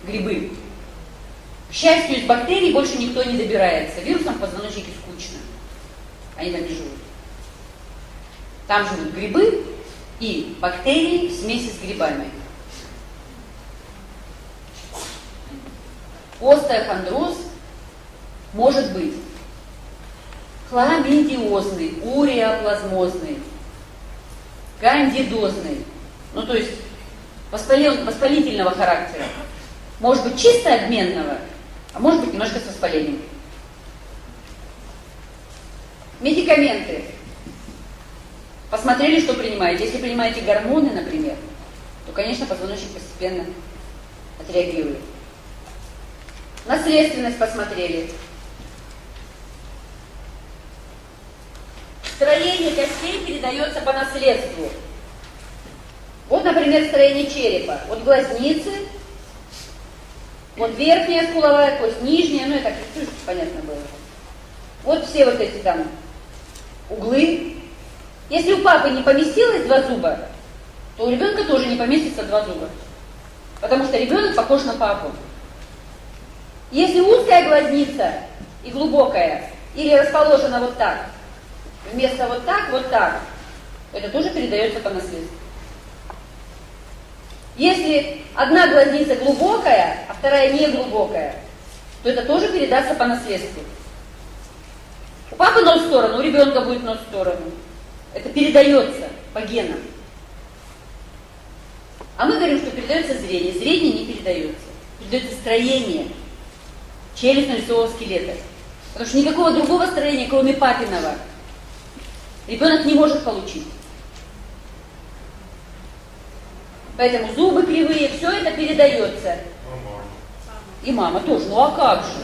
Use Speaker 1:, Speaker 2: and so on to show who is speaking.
Speaker 1: грибы. К счастью, из бактерий больше никто не добирается. Вирусам в позвоночнике скучно. Они там не живут. Там живут грибы и бактерии в смеси с грибами. Остеохондроз может быть хламидиозный, уреаплазмозный, кандидозный, ну то есть воспалительного характера. Может быть чисто обменного, а может быть немножко с воспалением. Медикаменты. Посмотрели, что принимаете. Если принимаете гормоны, например, то, конечно, позвоночник постепенно отреагирует. Наследственность посмотрели. Строение костей передается по наследству. Вот, например, строение черепа. Вот глазницы, вот верхняя скуловая кость, нижняя, ну это чуть понятно было. Вот все вот эти там углы. Если у папы не поместилось 2 зуба, то у ребенка тоже не поместится 2 зуба. Потому что ребенок похож на папу. Если узкая глазница и глубокая, или расположена вот так, вместо вот так, это тоже передается по наследству. Если одна глазница глубокая, а вторая не глубокая, то это тоже передастся по наследству. У папы нос в сторону, у ребенка будет нос в сторону. Это передается по генам. А мы говорим, что передается зрение. Зрение не передается. Передается строение челюстно-лицевого скелета. Потому что никакого другого строения, кроме папиного, ребенок не может получить. Поэтому зубы кривые, все это передается. И мама тоже. Ну а как же?